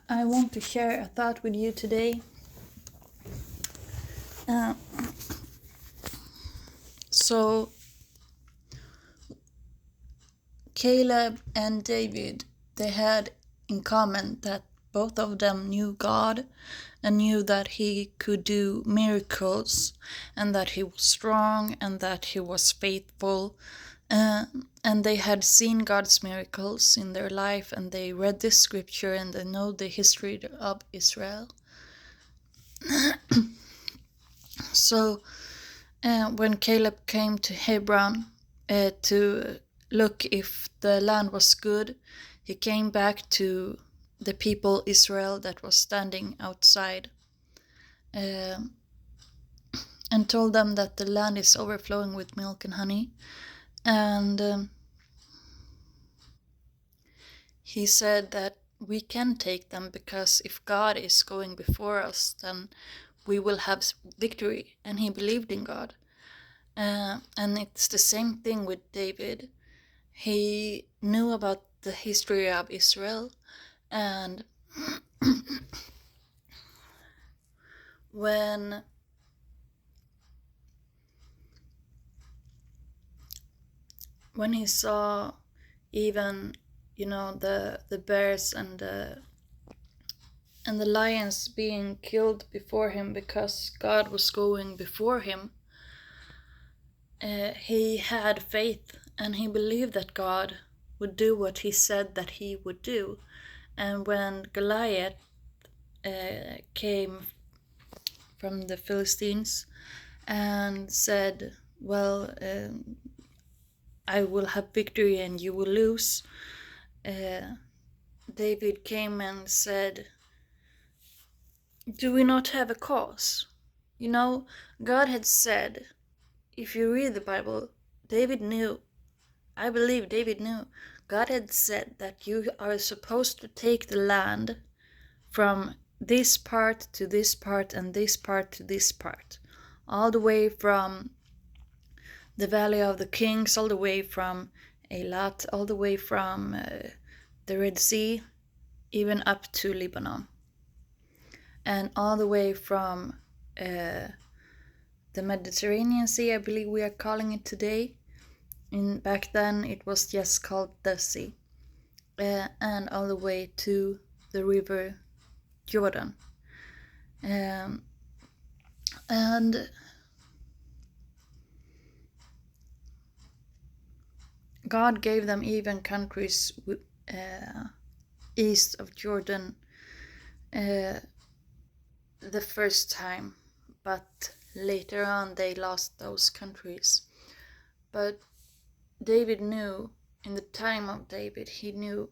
I want to share a thought with you today. So, Caleb and David, they had in common that both of them knew God and knew that he could do miracles and that he was strong and that he was faithful. And they had seen God's miracles in their life, and they read this scripture and they know the history of Israel. So when Caleb came to Hebron to look if the land was good, he came back to the people Israel that was standing outside and told them that the land is overflowing with milk and honey. And he said that we can take them because if God is going before us, then we will have victory. And he believed in God. And it's the same thing with David. He knew about the history of Israel, and when he saw even the bears and the lions being killed before him because God was going before him, he had faith and he believed that God would do what he said that he would do. And when Goliath came from the Philistines and said, well, I will have victory and you will lose, David came and said, do we not have a cause? God had said, if you read the Bible, David knew, I believe David knew, God had said that you are supposed to take the land from this part to this part and this part to this part, all the way from the Valley of the Kings, all the way from Eilat, all the way from the Red Sea, even up to Lebanon, and all the way from the Mediterranean Sea, I believe we are calling it today. Back then it was just called the sea, and all the way to the river Jordan. And God gave them even countries east of Jordan the first time, but later on they lost those countries. But David knew, in the time of David, he knew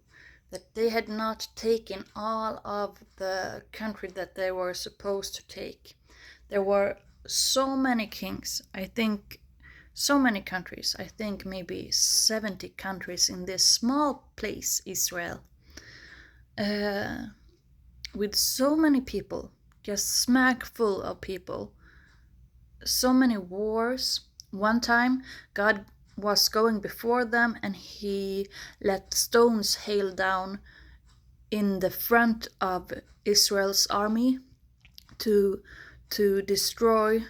that they had not taken all of the country that they were supposed to take. There were so many kings, I think so many countries, I think maybe 70 countries in this small place, Israel, with so many people, just smack full of people, so many wars. One time, God was going before them and he let stones hail down in the front of Israel's army to destroy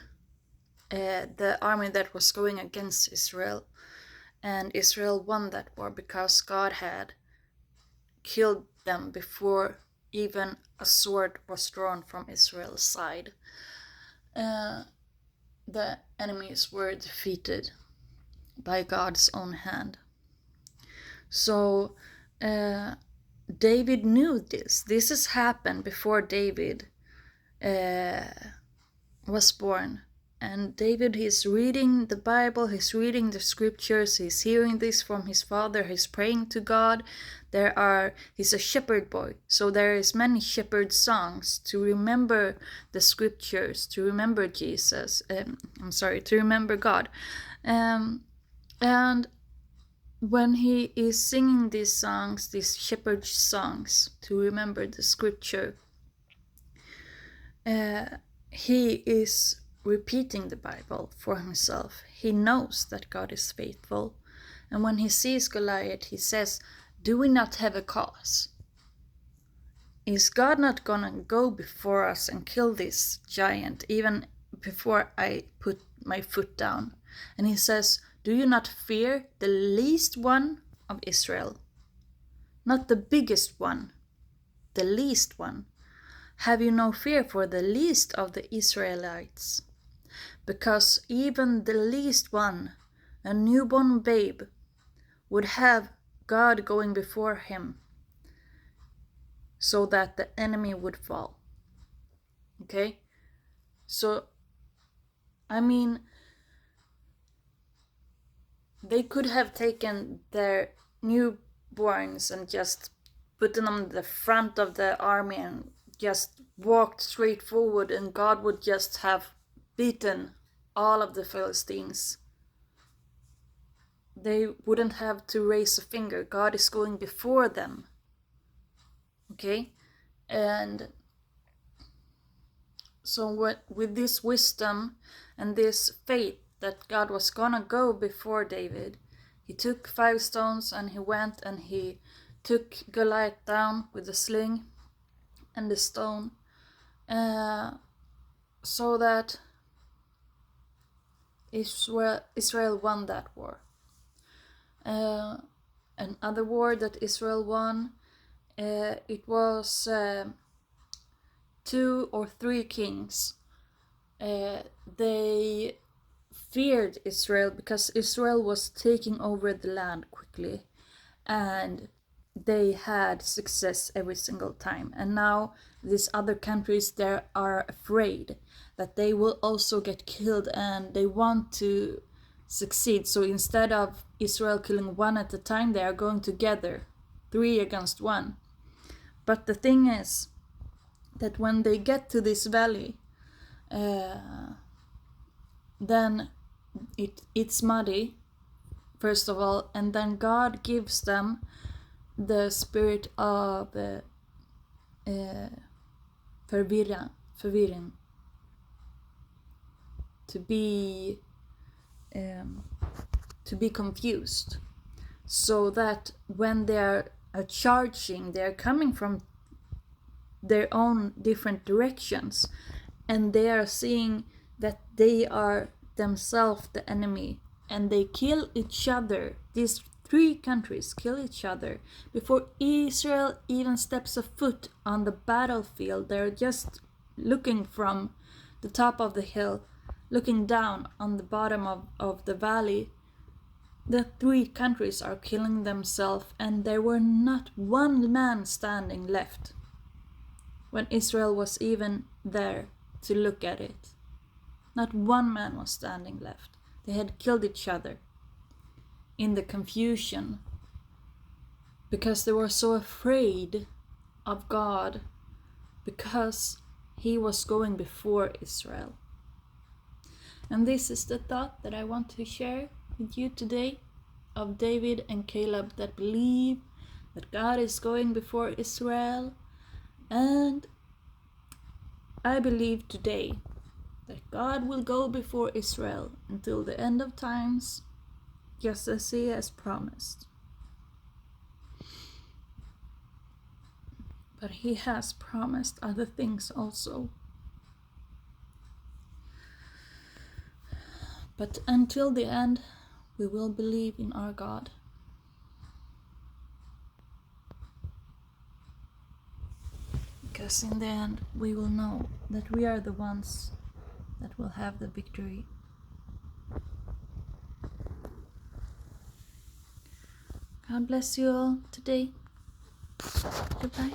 the army that was going against Israel. And Israel won that war because God had killed them before even a sword was drawn from Israel's side. The enemies were defeated by God's own hand. So David knew this. This has happened before David was born. And David is reading the Bible, he's reading the scriptures, he's hearing this from his father, he's praying to God. He's a shepherd boy, so there is many shepherd songs to remember the scriptures, to remember Jesus, to remember God. And when he is singing these songs, these shepherd songs, to remember the scripture, he is repeating the Bible for himself. He knows that God is faithful. And when he sees Goliath, he says, do we not have a cause? is God not gonna go before us and kill this giant even before I put my foot down? And he says, do you not fear the least one of Israel? Not the biggest one, the least one. Have you no fear for the least of the Israelites? Because even the least one, a newborn babe, would have God going before him so that the enemy would fall. Okay? So, I mean, they could have taken their newborns and just put them on the front of the army and just walked straight forward, and God would just have beaten all of the Philistines. They wouldn't have to raise a finger. God is going before them. Okay? And so with this wisdom and this faith that God was gonna go before David, he took 5 stones and he went and he took Goliath down with the sling and the stone, so that Israel won that war. Another war that Israel won, it was 2 or 3 kings. They feared Israel because Israel was taking over the land quickly, and they had success every single time. And now these other countries, they are afraid that they will also get killed, and they want to succeed. So instead of Israel killing one at a time, they are going together, 3 against 1. But the thing is that when they get to this valley, then it's muddy, first of all, and then God gives them the spirit of förvirring, to be confused, so that when they are charging, they are coming from their own different directions, and they are seeing that they are themselves the enemy, and they kill each other. These 3 countries kill each other before Israel even steps a foot on the battlefield. They're just looking from the top of the hill, looking down on the bottom of the valley. The 3 countries are killing themselves, and there were not one man standing left when Israel was even there to look at it. Not one man was standing left. They had killed each other in the confusion because they were so afraid of God, because he was going before Israel. And this is the thought that I want to share with you today, of David and Caleb that believe that God is going before Israel. And I believe today that God will go before Israel until the end of times, just as he has promised. But he has promised other things also. But until the end, we will believe in our God. Because in the end, we will know that we are the ones that will have the victory. God bless you all today. Goodbye.